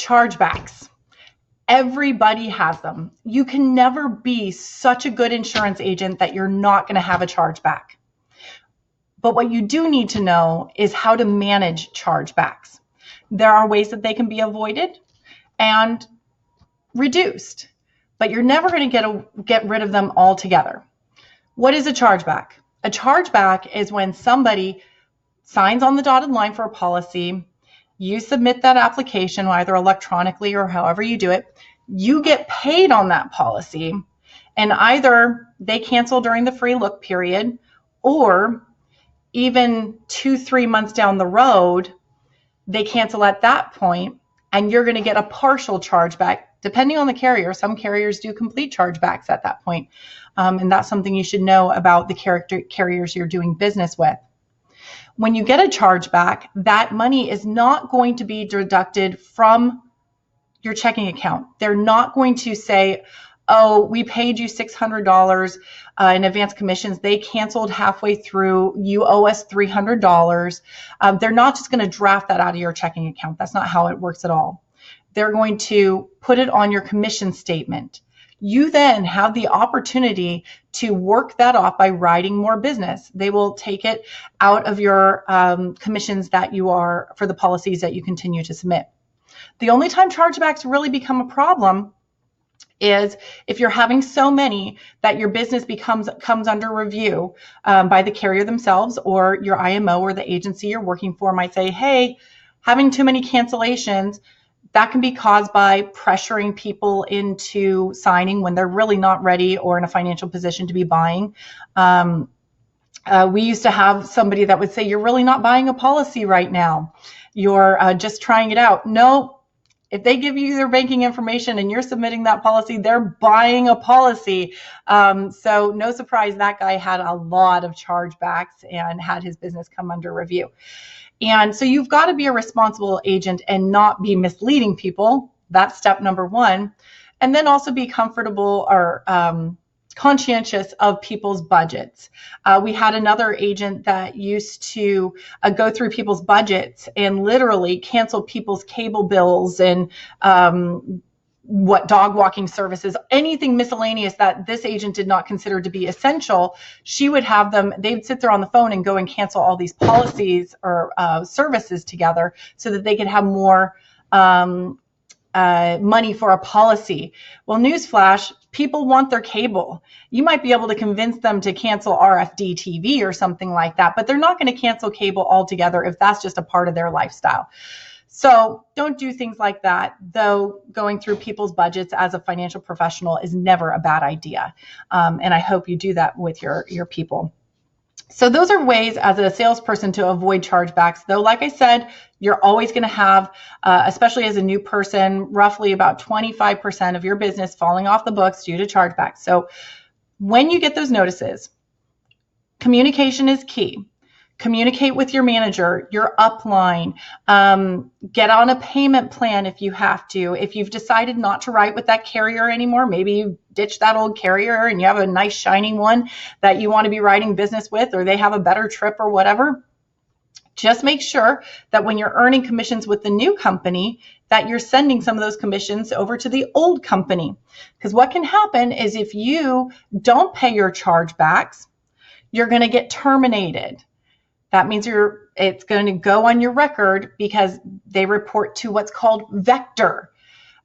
Chargebacks. Everybody has them. You can never be such a good insurance agent that you're not going to have a chargeback. But what you do need to know is how to manage chargebacks. There are ways that they can be avoided and reduced, but you're never going to get rid of them altogether. What is a chargeback? A chargeback is when somebody signs on the dotted line for a policy, you submit that application either electronically or however you do it, you get paid on that policy, and either they cancel during the free look period, or even 2-3 months down the road, they cancel at that point, and you're going to get a partial chargeback, depending on the carrier. Some carriers do complete chargebacks at that point, and that's something you should know about the carriers you're doing business with. When you get a chargeback, that money is not going to be deducted from your checking account. They're not going to say, oh, we paid you $600 in advance commissions. They canceled halfway through. You owe us $300. They're not just going to draft that out of your checking account. That's not how it works at all. They're going to put it on your commission statement. You then have the opportunity to work that off by writing more business. They will take it out of your commissions that you are for the policies that you continue to submit. The only time chargebacks really become a problem is if you're having so many that your business comes under review by the carrier themselves, or your IMO or the agency you're working for might say, hey, having too many cancellations. That can be caused by pressuring people into signing when they're really not ready or in a financial position to be buying. We used to have somebody that would say, you're really not buying a policy right now. You're just trying it out. No, if they give you their banking information and you're submitting that policy, they're buying a policy. So no surprise, that guy had a lot of chargebacks and had his business come under review. And so you've got to be a responsible agent and not be misleading people. That's step number one. And then also be comfortable or conscientious of people's budgets. We had another agent that used to go through people's budgets and literally cancel people's cable bills and dog walking services, anything miscellaneous that this agent did not consider to be essential. She would have them, they'd sit there on the phone and go and cancel all these policies or services together so that they could have more money for a policy. Well, newsflash, people want their cable. You might be able to convince them to cancel RFD TV or something like that, but they're not going to cancel cable altogether if that's just a part of their lifestyle. So don't do things like that, though going through people's budgets as a financial professional is never a bad idea. And I hope you do that with your people. So those are ways as a salesperson to avoid chargebacks, though, like I said, you're always going to have, especially as a new person, roughly about 25% of your business falling off the books due to chargebacks. So when you get those notices, communication is key. Communicate with your manager, your upline, get on a payment plan if you have to. If you've decided not to write with that carrier anymore, maybe you ditch that old carrier and you have a nice shining one that you want to be writing business with, or they have a better trip or whatever. Just make sure that when you're earning commissions with the new company, that you're sending some of those commissions over to the old company. Because what can happen is if you don't pay your chargebacks, you're going to get terminated. That means it's going to go on your record because they report to what's called Vector.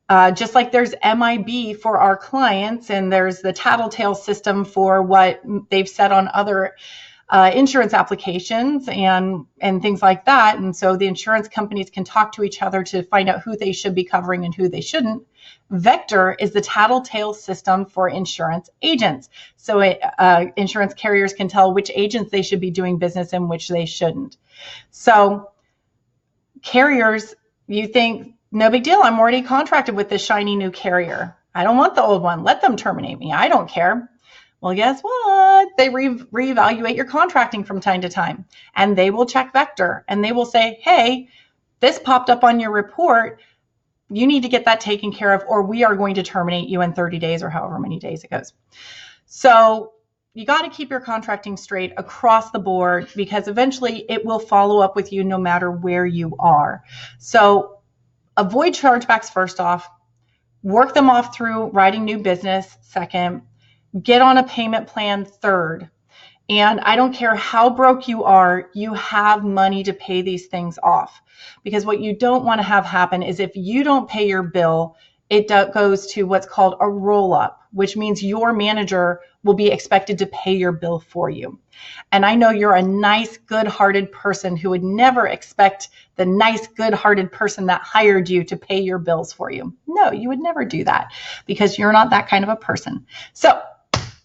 Just like there's MIB for our clients and there's the tattletale system for what they've said on other insurance applications and things like that. And so the insurance companies can talk to each other to find out who they should be covering and who they shouldn't. Vector is the tattletale system for insurance agents. So insurance carriers can tell which agents they should be doing business and which they shouldn't. So carriers, you think, no big deal. I'm already contracted with this shiny new carrier. I don't want the old one. Let them terminate me. I don't care. Well, guess what? They reevaluate your contracting from time to time, and they will check Vector and they will say, hey, this popped up on your report. You need to get that taken care of, or we are going to terminate you in 30 days or however many days it goes. So you got to keep your contracting straight across the board because eventually it will follow up with you no matter where you are. So avoid chargebacks first off, work them off through writing new business second, get on a payment plan third. And I don't care how broke you are, you have money to pay these things off. Because what you don't want to have happen is if you don't pay your bill, it goes to what's called a roll-up, which means your manager will be expected to pay your bill for you. And I know you're a nice, good-hearted person who would never expect the nice, good-hearted person that hired you to pay your bills for you. No, you would never do that because you're not that kind of a person. So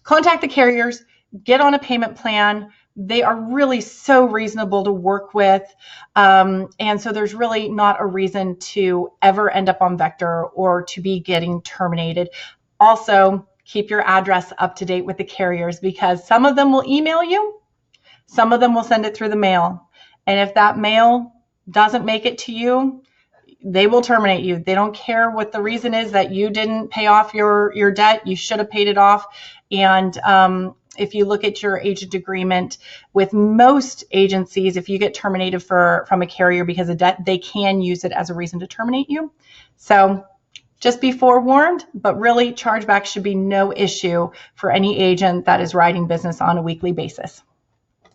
contact the carriers, get on a payment plan. They are really so reasonable to work with. And so there's really not a reason to ever end up on Vector or to be getting terminated. Also, keep your address up to date with the carriers because some of them will email you, some of them will send it through the mail. And if that mail doesn't make it to you, they will terminate you. They don't care what the reason is that you didn't pay off your debt. You should have paid it off. And if you look at your agent agreement with most agencies, if you get terminated from a carrier because of debt, they can use it as a reason to terminate you. So just be forewarned, but really chargebacks should be no issue for any agent that is writing business on a weekly basis.